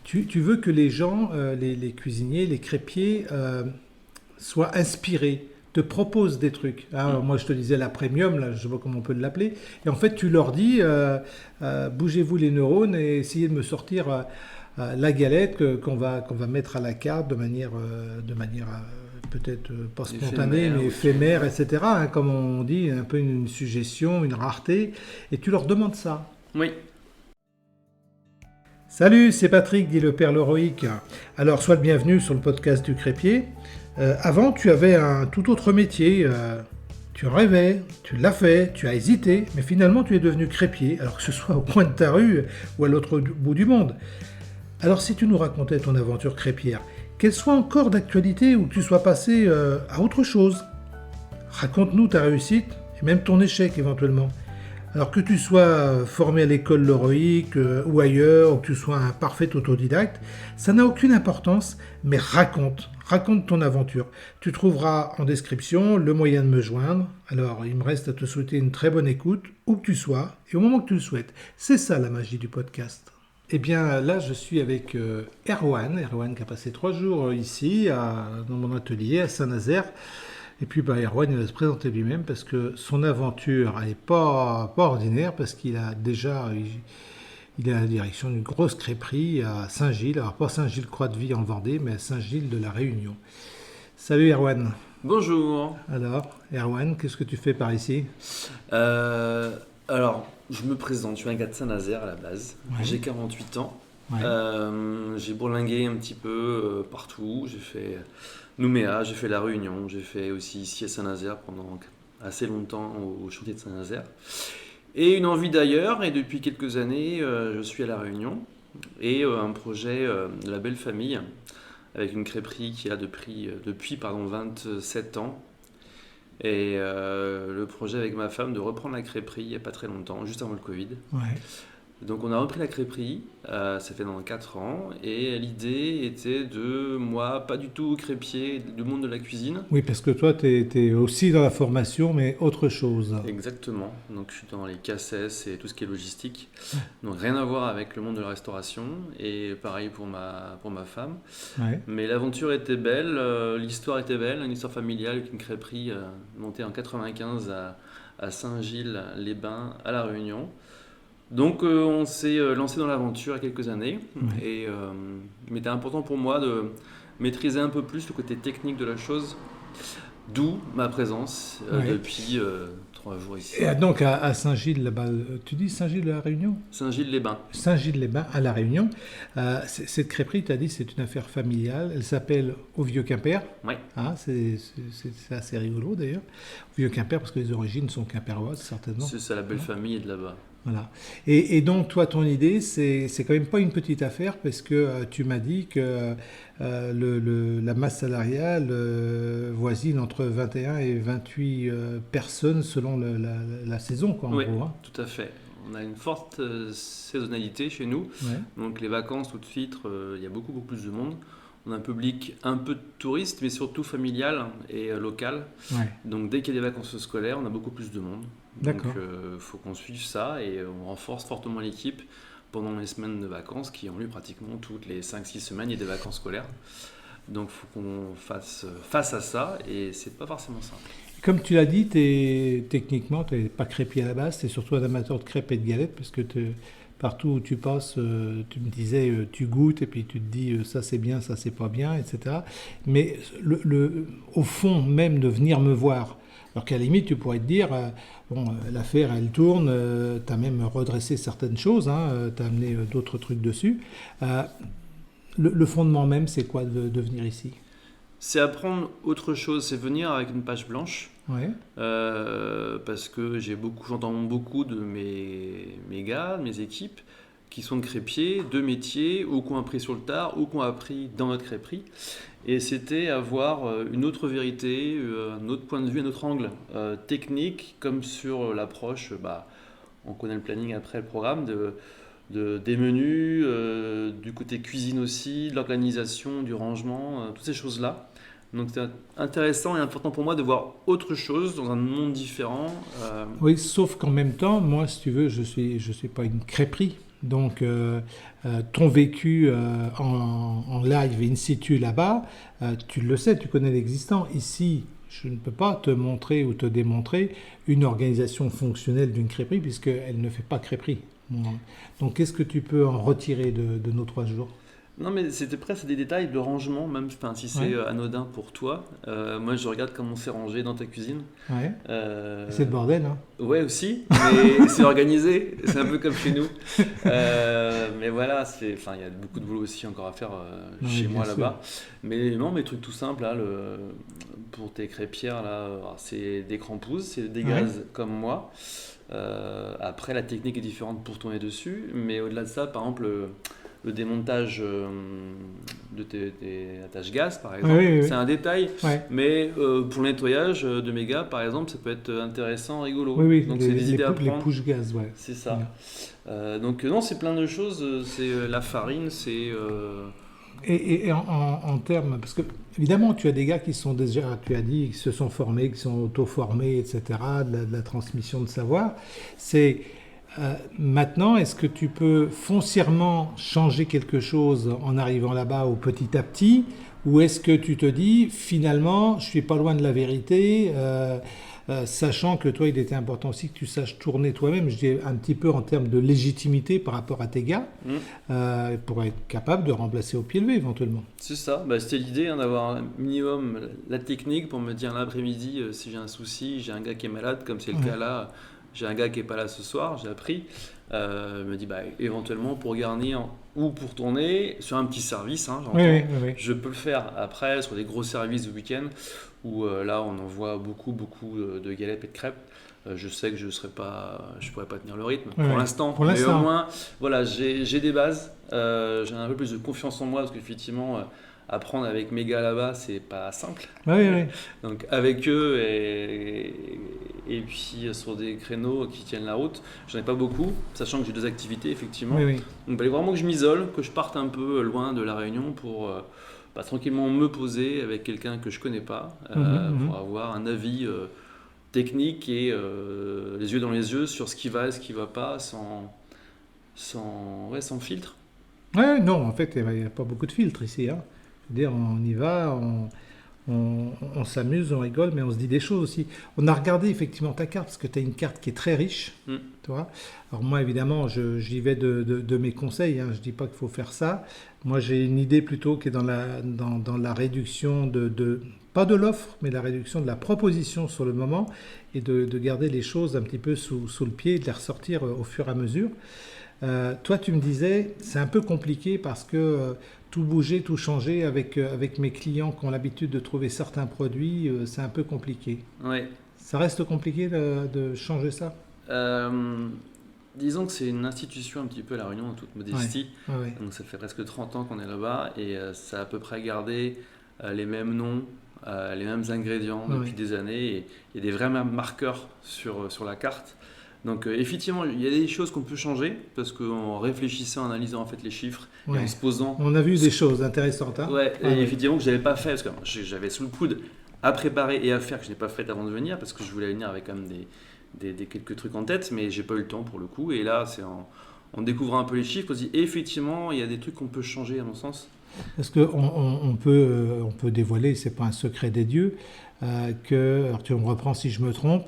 Tu veux que les gens, les cuisiniers, les crêpiers, soient inspirés, te proposent des trucs. Mm. Moi, je te disais la premium, là, je sais pas comment on peut l'appeler. Et en fait, tu leur dis, bougez-vous les neurones et essayez de me sortir la galette qu'on va mettre à la carte de manière peut-être pas spontanée, Éphémère mais aussi. éphémère, etc. Comme on dit, un peu une suggestion, une rareté. Et tu leur demandes ça. Oui. Salut, c'est Patrick, dit le père Leroic. Alors, sois le bienvenu sur le podcast du Crêpier. Avant, tu avais un tout autre métier. Tu en rêvais, tu l'as fait, tu as hésité, mais finalement, tu es devenu crêpier, alors que ce soit au coin de ta rue ou à l'autre bout du monde. Alors, si tu nous racontais ton aventure crêpière, qu'elle soit encore d'actualité ou que tu sois passé à autre chose, raconte-nous ta réussite et même ton échec éventuellement. Alors que tu sois formé à l'école Leroic ou ailleurs, ou que tu sois un parfait autodidacte, ça n'a aucune importance, mais raconte ton aventure. Tu trouveras en description le moyen de me joindre. Alors il me reste à te souhaiter une très bonne écoute, où que tu sois, et au moment que tu le souhaites. C'est ça la magie du podcast. Eh bien là je suis avec Erwan qui a passé 3 jours ici dans mon atelier à Saint-Nazaire. Et puis Erwan, il va se présenter lui-même parce que son aventure n'est pas ordinaire, parce qu'il a déjà, il est à la direction d'une grosse crêperie à Saint-Gilles, alors pas Saint-Gilles-Croix-de-Vie en Vendée, mais à Saint-Gilles de la Réunion. Salut Erwan. Bonjour. Alors, Erwan, qu'est-ce que tu fais par ici? Alors, je me présente, je suis un gars de Saint-Nazaire à la base. Ouais. J'ai 48 ans. Ouais. J'ai bourlingué un petit peu partout. J'ai fait Nouméa, j'ai fait La Réunion, j'ai fait aussi ici à Saint-Nazaire pendant assez longtemps au chantier de Saint-Nazaire. Et une envie d'ailleurs, et depuis quelques années, je suis à La Réunion. Et un projet de la belle famille, avec une crêperie qui a depuis 27 ans. Et le projet avec ma femme de reprendre la crêperie il n'y a pas très longtemps, juste avant le Covid. Ouais. Donc on a repris la crêperie, ça fait dans 4 ans, et l'idée était de, moi, pas du tout crêpier du monde de la cuisine. Oui, parce que toi, tu es aussi dans la formation, mais autre chose. Exactement, donc je suis dans les CACES et tout ce qui est logistique, donc rien à voir avec le monde de la restauration, et pareil pour ma femme. Ouais. Mais l'aventure était belle, l'histoire était belle, une histoire familiale avec une crêperie montée en 95 à Saint-Gilles-les-Bains, à La Réunion. Donc on s'est lancé dans l'aventure il y a quelques années, Ouais. et mais c'était important pour moi de maîtriser un peu plus le côté technique de la chose, d'où ma présence Ouais. depuis 3 jours ici. Et donc à Saint-Gilles, là-bas, tu dis Saint-Gilles de la Réunion? Saint-Gilles-les-Bains. Saint-Gilles-les-Bains, à La Réunion. Cette crêperie, tu as dit, c'est une affaire familiale. Elle s'appelle Au Vieux Quimper. Ouais, C'est assez rigolo d'ailleurs. Au Vieux Quimper, parce que les origines sont quimpéroises, certainement. c'est ça, la belle famille est de là-bas. Voilà. Et donc, toi, ton idée, c'est quand même pas une petite affaire, parce que tu m'as dit que la masse salariale voisine entre 21 et 28 personnes selon la saison, quoi, en Oui, gros. Hein. tout à fait. On a une forte saisonnalité chez nous, Ouais. donc les vacances tout de suite, il y a beaucoup plus de monde. On a un public un peu de touristes, mais surtout familial et local. Ouais. Donc dès qu'il y a des vacances scolaires, on a beaucoup plus de monde. Donc D'accord. il faut qu'on suive ça, et on renforce fortement l'équipe pendant les semaines de vacances qui ont lieu pratiquement toutes les 5-6 semaines, il y a des vacances scolaires. Donc il faut qu'on fasse face à ça, et c'est pas forcément simple. Comme tu l'as dit, techniquement, tu n'es pas crêpier à la base, tu es surtout un amateur de crêpes et de galettes, parce que partout où tu passes, tu me disais, tu goûtes et puis tu te dis ça c'est bien, ça c'est pas bien, etc. Mais au fond même de venir me voir, alors qu'à la limite tu pourrais te dire, l'affaire elle tourne, tu as même redressé certaines choses, hein, tu as amené d'autres trucs dessus. Le fondement même, c'est quoi de venir ici? C'est apprendre autre chose, c'est venir avec une page blanche. Ouais. Parce que j'entends beaucoup de mes gars, de mes équipes, qui sont crêpiers, de métier, ou qui ont appris sur le tard, ou qui ont appris dans notre crêperie. Et c'était avoir une autre vérité, un autre point de vue, un autre angle technique, comme sur l'approche, on connaît le planning après le programme, des menus, du côté cuisine aussi, de l'organisation, du rangement, toutes ces choses-là. Donc c'est intéressant et important pour moi de voir autre chose dans un monde différent. Oui, sauf qu'en même temps, moi, si tu veux, je suis pas une crêperie. Donc, ton vécu en live in situ là-bas, tu le sais, tu connais l'existant. Ici, je ne peux pas te montrer ou te démontrer une organisation fonctionnelle d'une crêperie puisqu'elle ne fait pas crêperie. Donc, qu'est-ce que tu peux en retirer de nos 3 jours? Non, mais c'était presque des détails de rangement, même si c'est Ouais, anodin pour toi. Moi, je regarde comment c'est rangé dans ta cuisine. ouais. Euh, C'est le bordel, hein. ouais, aussi, mais c'est organisé. C'est un peu comme chez nous. Mais voilà, il y a beaucoup de boulot aussi encore à faire Oui, chez bien moi sûr. là-bas. Mais non, mes trucs tout simples, là, pour tes crêpières, là, alors, c'est des crampouses, c'est des Ouais. gaz comme moi. Après, la technique est différente pour tourner dessus, mais au-delà de ça, par exemple, le démontage des attaches gaz, par Oui, oui, exemple, oui, c'est oui. un détail, Ouais. mais pour le nettoyage de mes gars, par exemple, ça peut être intéressant, Oui, rigolo. oui, Donc, c'est des idées à les prendre. push-gaz, ouais. C'est Ouais. ça. Donc, non, c'est plein de choses. C'est la farine, c'est. Et en termes, parce que évidemment, tu as des gars qui sont déjà, tu as dit, qui se sont formés, qui sont auto-formés, etc., de la transmission de savoir. C'est maintenant, est-ce que tu peux foncièrement changer quelque chose en arrivant là-bas ou petit à petit, ou est-ce que tu te dis, finalement, je suis pas loin de la vérité, sachant que toi, il était important aussi que tu saches tourner toi-même, je dis un petit peu en termes de légitimité par rapport à tes gars, Hmm. pour être capable de remplacer au pied levé éventuellement. C'est ça, bah, c'était l'idée d'avoir un minimum la technique pour me dire l'après-midi si j'ai un souci, j'ai un gars qui est malade, comme c'est le Ouais. cas là, j'ai un gars qui est pas là ce soir, j'ai appris. Il me dit bah, éventuellement pour garnir ou pour tourner sur un petit service, hein, Oui, oui, j'entends, oui, oui. je peux le faire. Après, sur des gros services de week-end où là on envoie beaucoup de galettes et de crêpes. Je sais que je pourrais pas tenir le rythme Ouais, pour ouais. l'instant, Pour mais au l'instant. moins, voilà, j'ai des bases, j'ai un peu plus de confiance en moi parce qu'effectivement, apprendre avec mes gars là-bas, c'est pas simple. Oui, oui, oui. Donc avec eux et puis sur des créneaux qui tiennent la route, j'en ai pas beaucoup, sachant que j'ai 2 activités effectivement. Oui, oui. Donc il fallait vraiment que je m'isole, que je parte un peu loin de la Réunion pour tranquillement me poser avec quelqu'un que je connais pas, Mhm, pour avoir un avis technique et les yeux dans les yeux sur ce qui va et ce qui va pas sans filtre. Ouais, non, en fait, il n'y a pas beaucoup de filtres ici, hein. Je veux dire, on y va, on s'amuse, on rigole, mais on se dit des choses aussi. On a regardé effectivement ta carte, parce que tu as une carte qui est très riche, Mm. tu vois. Alors moi, évidemment, j'y vais de mes conseils, hein. Je ne dis pas qu'il faut faire ça. Moi, j'ai une idée plutôt qui est dans la réduction pas de l'offre, mais la réduction de la proposition sur le moment, et de garder les choses un petit peu sous le pied et de les ressortir au fur et à mesure. Toi, tu me disais, c'est un peu compliqué parce que tout bouger, tout changer avec mes clients qui ont l'habitude de trouver certains produits, c'est un peu compliqué. Ouais. Ça reste compliqué de changer ça? Euh, Disons que c'est une institution un petit peu à La Réunion en toute Ouais, modestie. ouais, ouais. Donc ça fait presque 30 ans qu'on est là-bas et ça a à peu près gardé les mêmes noms, les mêmes ingrédients Ouais, depuis ouais. des années et il y a des vrais marqueurs sur la carte. Donc effectivement, il y a des choses qu'on peut changer parce qu'en réfléchissant, en analysant en fait les chiffres et en Ouais. se posant, On a vu des choses intéressantes, hein? ouais, Ouais, et ouais. effectivement que j'avais pas fait parce que j'avais sous le coude à préparer et à faire que je n'ai pas fait avant de venir parce que je voulais venir avec quand même des quelques trucs en tête, mais j'ai pas eu le temps pour le coup. Et là, c'est en découvrant un peu les chiffres qu'on se dit effectivement, il y a des trucs qu'on peut changer à mon sens. Parce qu'on on peut dévoiler, c'est pas un secret des dieux, alors tu me reprends si je me trompe,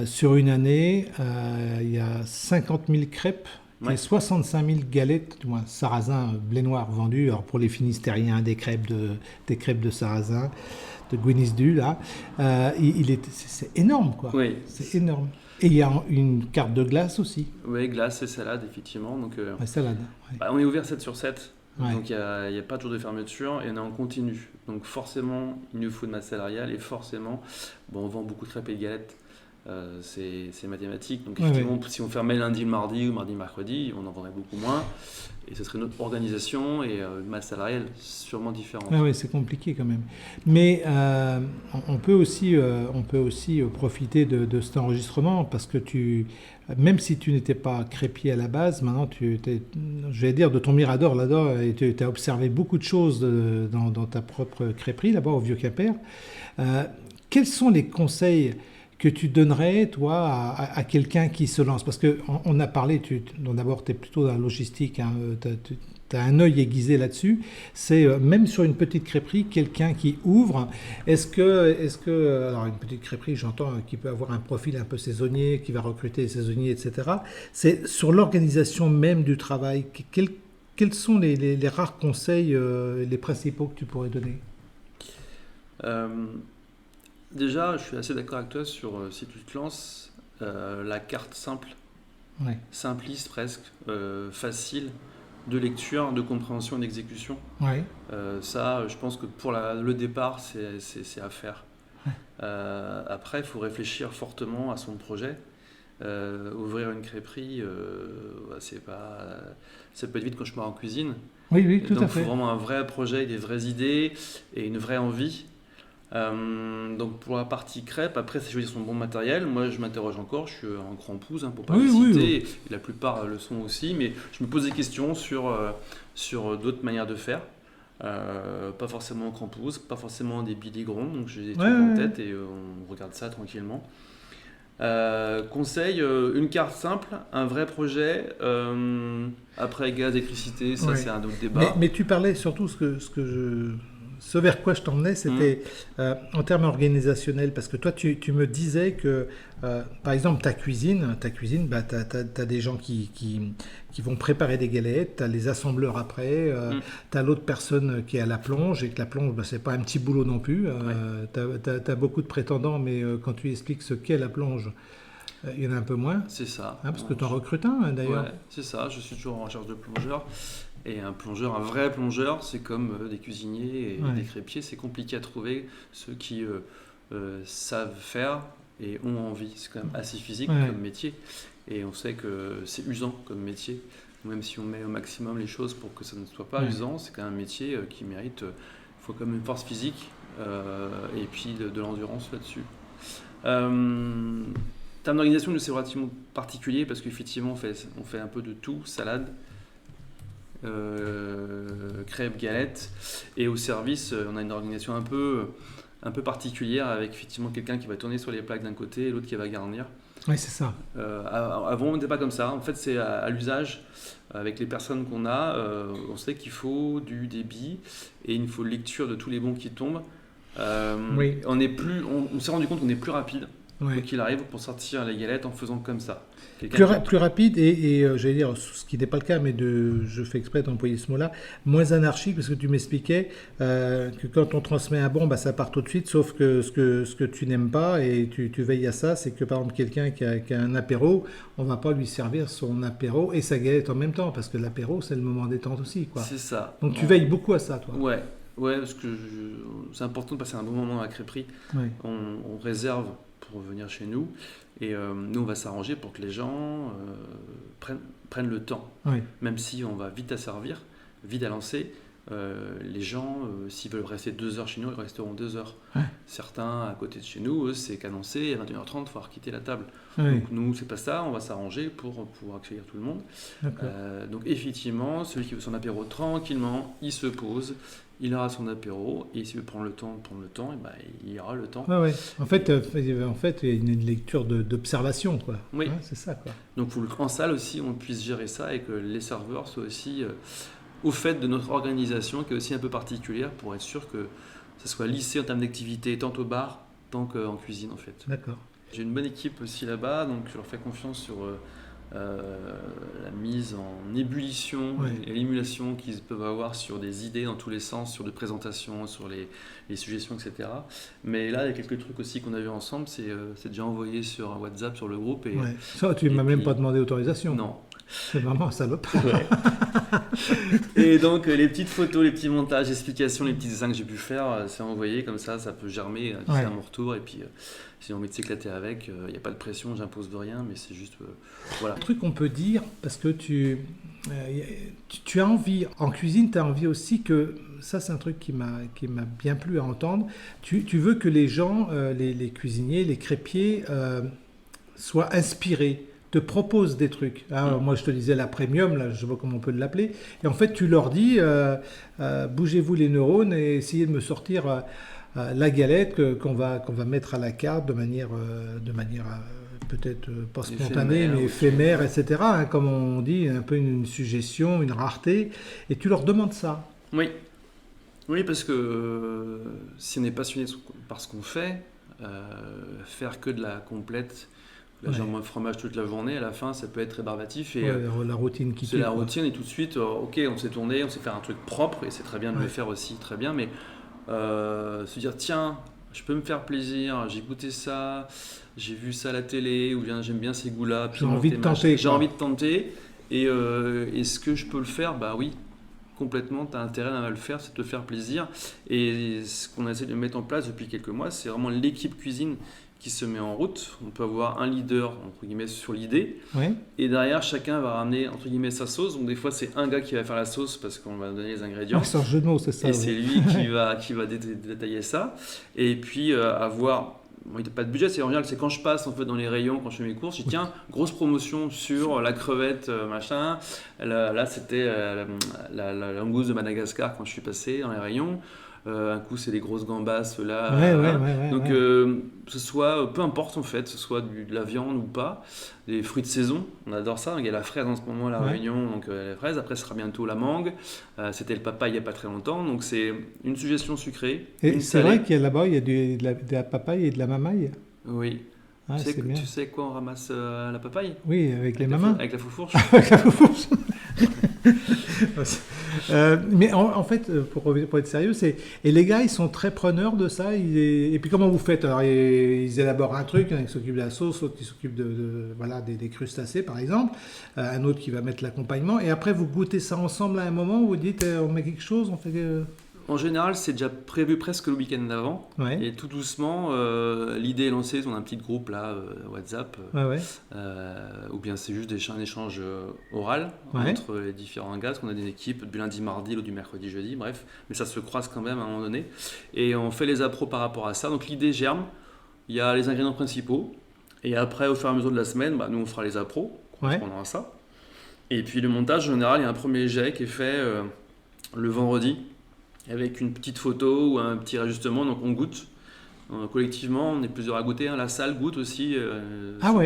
sur une année, il y a 50 000 crêpes et Ouais, 65 000 galettes, du moins sarrasin, blé noir vendus. Alors pour les Finistériens, des crêpes de sarrasin, de Guinisdu, là, c'est énorme, quoi. oui, C'est énorme. Et il y a une carte de glace aussi, ouais, glace et salade effectivement. Donc la salade. Ouais. on est ouvert 7/7. Ouais. Donc il y a pas de jour de fermeture et on est en continu. Donc forcément, il nous faut de masse salariale et forcément, on vend beaucoup de crêpes et de galettes. C'est mathématique. Donc Ouais, ouais. effectivement, si on fermait lundi, le mardi ou mardi, mercredi, on en vendrait beaucoup moins. Et ce serait notre organisation et une masse salariale sûrement différente. Ah ouais, c'est compliqué quand même. Mais on peut aussi profiter de cet enregistrement parce que même si tu n'étais pas crêpier à la base, maintenant je vais dire de ton mirador là-bas, et tu as observé beaucoup de choses dans ta propre crêperie là-bas au Vieux-Quimper. Quels sont les conseils que tu donnerais, toi, à quelqu'un qui se lance? Parce qu'on a parlé, d'abord, tu es plutôt dans la logistique, hein, tu as un œil aiguisé là-dessus. C'est même sur une petite crêperie, quelqu'un qui ouvre. Alors une petite crêperie, j'entends, qui peut avoir un profil un peu saisonnier, qui va recruter des saisonniers, etc. C'est sur l'organisation même du travail. Quels sont les rares conseils, les principaux que tu pourrais donner? Déjà, je suis assez d'accord avec toi sur si tu te lances, la carte simple, Ouais. simpliste presque, facile de lecture, de compréhension et d'exécution. Ouais. Ça, je pense que pour le départ, c'est à faire. Après, il faut réfléchir fortement à son projet. Ouvrir une crêperie, ça peut être vite quand je pars en cuisine. Oui, tout Donc, à il faut fait. vraiment un vrai projet, des vraies idées et une vraie envie. Donc pour la partie crêpe, après c'est choisir son bon matériel. Moi je m'interroge encore, je suis un grand pouce pour pas Oui, le oui, citer, oui. et la plupart le sont aussi, mais je me pose des questions sur d'autres manières de faire. Pas forcément en crampouze, pas forcément des billes gronds, donc j'ai des trucs en tête et on regarde ça tranquillement. Conseil, une carte simple, un vrai projet, après gaz, électricité, ça Ouais. c'est un autre débat. Mais tu parlais surtout ce vers quoi je t'emmenais, c'était en termes organisationnels, parce que toi, tu me disais que, par exemple, ta cuisine, bah, tu as des gens qui vont préparer des galettes, tu as les assembleurs après, tu as l'autre personne qui est à la plonge, et que la plonge, bah, c'est pas un petit boulot non plus. Tu as beaucoup de prétendants, mais quand tu expliques ce qu'est la plonge, il y en a un peu moins, C'est ça. hein, parce que tu en recrutes un, hein, d'ailleurs. Ouais, c'est ça, je suis toujours en recherche de plongeurs. Et un plongeur, un vrai plongeur, c'est comme des cuisiniers et des crêpiers, c'est compliqué à trouver. Ceux qui savent faire et ont envie, c'est quand même assez physique comme métier. Et on sait que c'est usant comme métier. Même si on met au maximum les choses pour que ça ne soit pas usant, c'est quand même un métier qui mérite, il faut quand même une force physique et puis de l'endurance là-dessus. En termes d'organisation, c'est relativement particulier parce qu'effectivement, on fait un peu de tout, salade, crêpes, galettes, et au service, on a une organisation un peu particulière avec effectivement quelqu'un qui va tourner sur les plaques d'un côté et l'autre qui va garnir. Oui, c'est ça. Avant, on n'était pas comme ça. En fait, c'est à l'usage. Avec les personnes qu'on a, on sait qu'il faut du débit et il faut lecture de tous les bons qui tombent. On s'est rendu compte qu'on est plus rapide. Quoi qu'il arrive, pour sortir les galettes en faisant comme ça. Plus rapide et j'allais dire, ce qui n'est pas le cas, mais je fais exprès d'employer ce mot-là, moins anarchique, parce que tu m'expliquais que quand on transmet un bon, bah, ça part tout de suite, sauf que ce que tu n'aimes pas, et tu veilles à ça, c'est que par exemple quelqu'un qui a un apéro, on ne va pas lui servir son apéro et sa galette en même temps, parce que l'apéro, c'est le moment détente aussi, quoi. C'est ça. Donc tu veilles beaucoup à ça, toi. Ouais, parce que c'est important de passer un bon moment à la crêperie. On réserve pour venir chez nous et nous on va s'arranger pour que les gens prennent le temps, même si on va vite à servir, vite à lancer. Les gens, s'ils veulent rester 2 heures chez nous, ils resteront 2 heures. Certains à côté de chez nous, eux, c'est qu'annoncé à 21h30 il faut quitter la table. Donc nous c'est pas ça, on va s'arranger pour pouvoir accueillir tout le monde. Donc effectivement, celui qui veut son apéro tranquillement, il se pose, il aura son apéro, et s'il veut prendre le temps, et ben, il aura le temps. En fait, il y a une lecture d'observation, quoi. Oui. C'est ça, quoi. Donc il faut qu'en salle aussi, on puisse gérer ça et que les serveurs soient aussi au fait de notre organisation, qui est aussi un peu particulière, pour être sûr que ça soit lissé en termes d'activité, tant au bar, tant qu'en cuisine, en fait. D'accord. J'ai une bonne équipe aussi là-bas, donc je leur fais confiance sur la mise en ébullition et l'émulation qu'ils peuvent avoir sur des idées dans tous les sens, sur des présentations, sur les suggestions, etc. Mais là, il y a quelques trucs aussi qu'on a vu ensemble, c'est déjà envoyé sur un WhatsApp, sur le groupe. Et, ça, tu ne m'as même pas demandé autorisation. Non. C'est vraiment un salope. Et donc les petites photos, les petits montages, explications, les petits dessins que j'ai pu faire, c'est envoyé comme ça peut germer à mon retour. Et puis si j'ai envie de s'éclater avec, il n'y a pas de pression, j'impose de rien, mais c'est juste voilà. Un truc qu'on peut dire, parce que tu as envie, en cuisine, tu as envie aussi que, ça c'est un truc qui m'a bien plu à entendre, tu veux que les gens, les cuisiniers, les crêpiers, soient inspirés, te proposent des trucs. Moi je te disais la premium, là, je vois comment on peut l'appeler, et en fait tu leur dis, bougez-vous les neurones et essayez de me sortir la galette qu'on va mettre à la carte de manière peut-être pas spontanée, mais éphémère, etc. Hein, comme on dit, un peu une suggestion, une rareté. Et tu leur demandes ça. Oui. Oui, parce que si on est passionné par ce qu'on fait, faire que de la complète, la jambon de fromage toute la journée, à la fin, ça peut être rébarbatif. Et la routine qui c'est la routine, et tout de suite, ok, on s'est tourné, on sait faire un truc propre, et c'est très bien de le faire aussi, très bien, mais se dire, tiens, je peux me faire plaisir, j'ai goûté ça, j'ai vu ça à la télé, ou bien j'aime bien ces goûts-là. J'ai envie de tenter. J'ai envie de tenter, et est-ce que je peux le faire? Bah oui. Complètement, tu as intérêt à le faire, c'est de te faire plaisir. Et ce qu'on essaie de mettre en place depuis quelques mois, c'est vraiment l'équipe cuisine qui se met en route. On peut avoir un leader, entre guillemets, sur l'idée. Ouais. Et derrière, chacun va ramener, entre guillemets, sa sauce. Donc des fois, c'est un gars qui va faire la sauce parce qu'on va donner les ingrédients. C'est un jeu de mots, c'est ça. Et c'est lui qui va détailler ça. Et puis, avoir... Bon, il n'y a pas de budget, c'est en général, c'est quand je passe en fait dans les rayons, quand je fais mes courses, je dis tiens, grosse promotion sur la crevette, machin. Là, c'était la langouste de Madagascar quand je suis passé dans les rayons. Un coup, c'est les grosses gambas, là. Ouais, Donc, ce soit, peu importe en fait, ce soit de la viande ou pas, des fruits de saison, on adore ça. Il y a la fraise en ce moment à La Réunion, donc les fraises. Après, ce sera bientôt la mangue. C'était le papaye il n'y a pas très longtemps. Donc, c'est une suggestion sucrée. Et c'est vrai qu'il y a là-bas, il y a de la papaye et de la mamaille. Oui. Ah, tu sais quoi on ramasse la papaye? Oui, avec les mamans. Avec la foufourche. Avec la foufourche. Mais en fait, pour être sérieux, et les gars, ils sont très preneurs de ça. Et puis comment vous faites? Alors, ils élaborent un truc, un qui s'occupe de la sauce, l'autre qui s'occupe des crustacés, par exemple, un autre qui va mettre l'accompagnement. Et après, vous goûtez ça ensemble à un moment où vous dites, on met quelque chose, on fait. En général, c'est déjà prévu presque le week-end d'avant. Ouais. Et tout doucement, l'idée est lancée. On a un petit groupe là, WhatsApp, ou bien c'est juste un échange oral entre les différents gars. Parce qu'on a des équipes du lundi, mardi, ou du mercredi, jeudi, bref. Mais ça se croise quand même à un moment donné. Et on fait les appros par rapport à ça. Donc l'idée germe. Il y a les ingrédients principaux. Et après, au fur et à mesure de la semaine, nous on fera les appros correspondant à ça. Et puis le montage, en général, il y a un premier jet qui est fait le vendredi, avec une petite photo ou un petit ajustement, donc on goûte. Collectivement, on est plusieurs à goûter. La salle goûte aussi.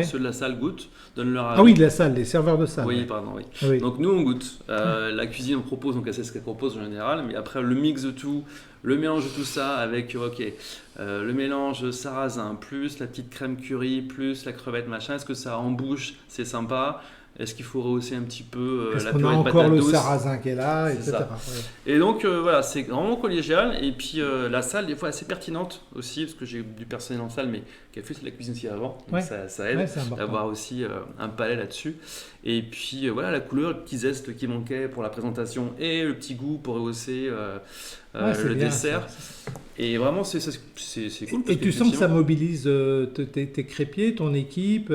Ceux de la salle goûtent, donnent leur avis. Ah oui, de la salle, les serveurs de salle. Oui, pardon, oui. Ah oui. Donc nous, on goûte. La cuisine, on propose, donc elle sait ce qu'elle propose en général. Mais après, le mix de tout, le mélange de tout ça avec, le mélange sarrasin, plus la petite crème curry, plus la crevette, machin. Est-ce que ça en bouche, c'est sympa? Est-ce qu'il faut rehausser un petit peu la purée de patate douce? Encore le sarrasin qui est là, etc. Ouais. Et donc, c'est vraiment collégial. Et puis, la salle, des fois, assez pertinente aussi, parce que j'ai du personnel en salle, mais qui a fait la cuisine aussi avant. Donc, ça aide d'avoir aussi un palais là-dessus. Et puis, la couleur, le petit zeste qui manquait pour la présentation et le petit goût pour rehausser le dessert. Et vraiment, c'est cool. Et tu sens que ça mobilise tes crépiers, ton équipe,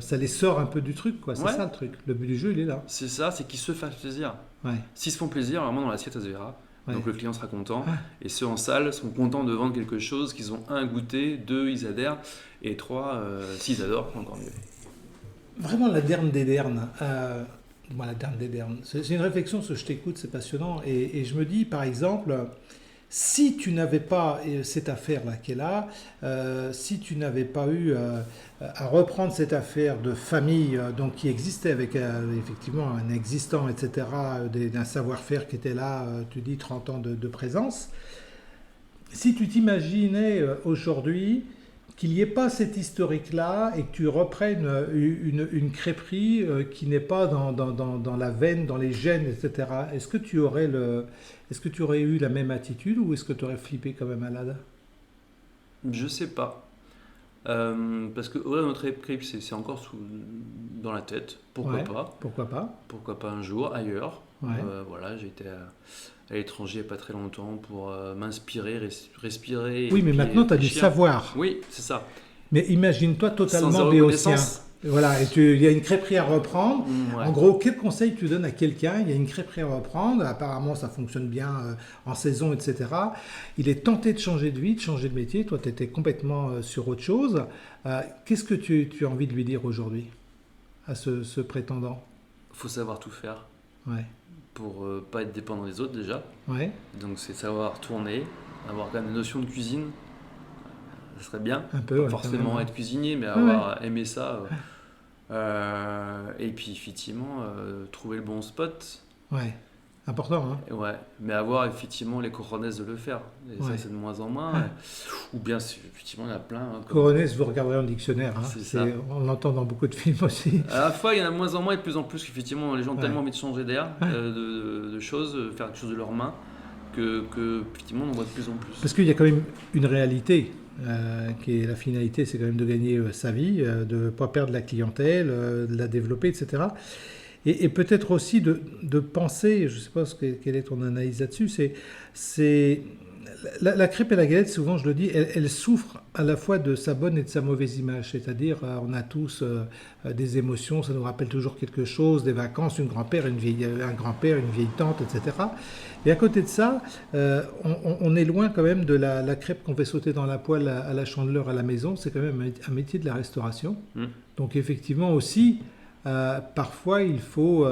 ça les sort un peu du truc, quoi. C'est ça le truc. Le but du jeu, il est là. C'est ça, c'est qu'ils se fassent plaisir. Ouais. S'ils se font plaisir, vraiment dans l'assiette, ça se verra. Ouais. Donc le client sera content. Et ceux en salle sont contents de vendre quelque chose qu'ils ont goûté, 2, ils adhèrent, et 3, s'ils adorent, encore mieux. Vraiment la derne des dernes. La derne des dernes. C'est une réflexion, ce que je t'écoute, c'est passionnant. Et je me dis, par exemple, si tu n'avais pas cette affaire-là qui est là, si tu n'avais pas eu à reprendre cette affaire de famille donc qui existait avec effectivement un existant, etc., d'un savoir-faire qui était là, tu dis 30 ans de présence, si tu t'imaginais aujourd'hui qu'il n'y ait pas cet historique-là et que tu reprennes une crêperie qui n'est pas dans la veine, dans les gènes, etc., est-ce que tu aurais eu la même attitude ou est-ce que tu aurais flippé comme un malade? Je sais pas. Parce que notre crêpe, c'est encore dans la tête. Pourquoi pas? Pourquoi pas un jour, ailleurs. J'ai été à l'étranger il n'y a pas très longtemps pour m'inspirer, respirer. Oui, mais maintenant tu as du savoir. Oui, c'est ça. Mais imagine-toi totalement béotien. Voilà, et il y a une crêperie à reprendre. En gros, quel conseil tu donnes à quelqu'un? Il y a une crêperie à reprendre, apparemment ça fonctionne bien en saison, etc. Il est tenté de changer de vie, de changer de métier. Toi, tu étais complètement sur autre chose. Qu'est-ce que tu as envie de lui dire aujourd'hui à ce prétendant? Il faut savoir tout faire. Ouais. Pour pas être dépendant des autres déjà. Ouais. Donc c'est savoir tourner, avoir quand même une notion de cuisine, ça serait bien. Un peu, Pas forcément être cuisinier, mais avoir aimé ça. Et puis effectivement, trouver le bon spot. Ouais, important. Hein. Ouais, mais avoir effectivement les cojones de le faire. Et ça, c'est de moins en moins. Ou bien, effectivement, il y en a plein. Hein, cojones, vous regarderez en dictionnaire. Hein. C'est ça. On l'entend dans beaucoup de films aussi. À la fois, il y en a de moins en moins et de plus en plus. Effectivement, les gens ont tellement envie de changer d'air, de choses, faire quelque chose de leurs mains, que effectivement, on en voit de plus en plus. Parce qu'il y a quand même une réalité. Qui est la finalité, c'est quand même de gagner sa vie, de ne pas perdre la clientèle, de la développer, etc. Et peut-être aussi de penser, je ne sais pas quelle est ton analyse là-dessus, c'est la crêpe et la galette, souvent je le dis, elle souffre à la fois de sa bonne et de sa mauvaise image. C'est-à-dire, on a tous des émotions, ça nous rappelle toujours quelque chose, des vacances, un grand-père, une vieille tante, etc. Et à côté de ça, on est loin quand même de la crêpe qu'on fait sauter dans la poêle à la chandeleur à la maison. C'est quand même un métier de la restauration. Donc effectivement aussi, parfois il faut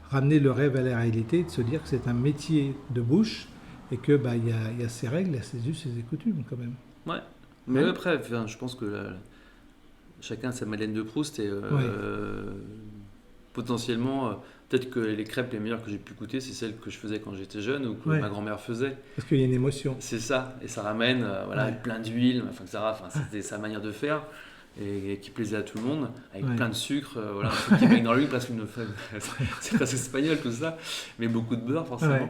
ramener le rêve à la réalité, de se dire que c'est un métier de bouche et que y a ses règles, il y a ses us et ses coutumes quand même. Ouais, mais après, je pense que chacun a sa Madeleine de Proust et potentiellement... Peut-être que les crêpes les meilleures que j'ai pu goûter, c'est celles que je faisais quand j'étais jeune ou que ma grand-mère faisait. Parce qu'il y a une émotion. C'est ça, et ça ramène avec plein d'huile, c'était sa manière de faire et qui plaisait à tout le monde, avec plein de sucre, un truc qui baigne dans l'huile, c'est presque espagnol tout ça, mais beaucoup de beurre forcément.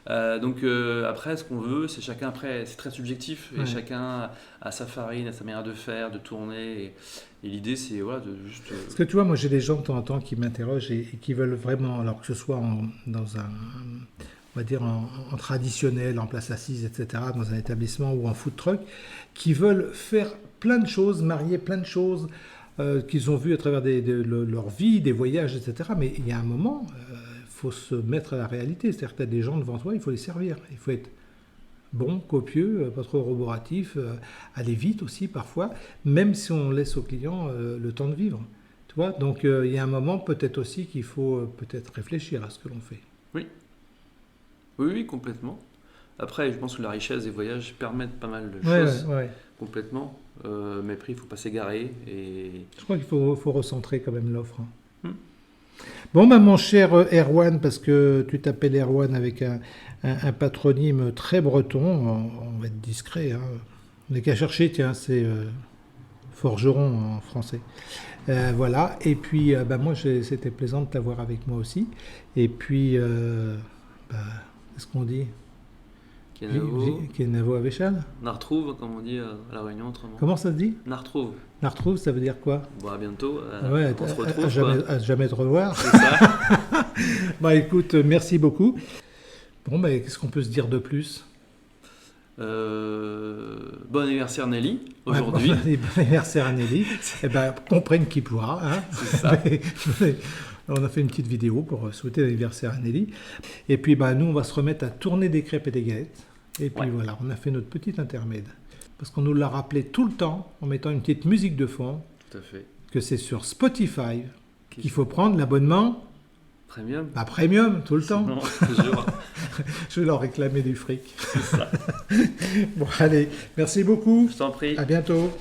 Donc après, ce qu'on veut, c'est chacun après, c'est très subjectif, et chacun a sa farine, a sa manière de faire, de tourner. Et l'idée, c'est de juste... Parce que tu vois, moi j'ai des gens de temps en temps qui m'interrogent et qui veulent vraiment, alors que ce soit dans un, on va dire en traditionnel, en place assise, etc., dans un établissement ou en food truck, qui veulent faire plein de choses, marier plein de choses qu'ils ont vues à travers leur vie, des voyages, etc. Mais il y a un moment, il faut se mettre à la réalité. C'est-à-dire que tu as des gens devant toi, il faut les servir. Il faut être bon, copieux, pas trop roboratif, aller vite aussi parfois, même si on laisse au client le temps de vivre. Tu vois, donc il y a un moment peut-être aussi qu'il faut peut-être réfléchir à ce que l'on fait. Oui, complètement. Après, je pense que la richesse des voyages permettent pas mal de choses, complètement. Mais après, il ne faut pas s'égarer. Je crois qu'il faut recentrer quand même l'offre. Bon, mon cher Erwan, parce que tu t'appelles Erwan avec un patronyme très breton, on va être discret. Hein. On n'est qu'à chercher, tiens, c'est forgeron en français. Voilà, et puis moi, c'était plaisant de t'avoir avec moi aussi. Et puis, qu'est-ce qu'on dit ? Kenavo Avechal. Nartrouve, comme on dit à La Réunion autrement. Comment ça se dit ? Nartrouve. Nartrouve, ça veut dire quoi ? Bon, à bientôt. On se retrouve. À jamais te revoir. C'est ça. Écoute, merci beaucoup. Bon, qu'est-ce qu'on peut se dire de plus ? Bon anniversaire Nelly, aujourd'hui. Bon anniversaire Nelly. Comprenne qui pourra. Hein. C'est ça. On a fait une petite vidéo pour souhaiter l'anniversaire à Nelly. Et puis, nous, on va se remettre à tourner des crêpes et des galettes. Et puis voilà, on a fait notre petit intermède. Parce qu'on nous l'a rappelé tout le temps, en mettant une petite musique de fond. Tout à fait. Que c'est sur Spotify qu'il faut prendre l'abonnement. Premium. Premium, tout le temps. Non, toujours. Je vais leur réclamer du fric. C'est ça. Bon, allez, merci beaucoup. Je t'en prie. À bientôt.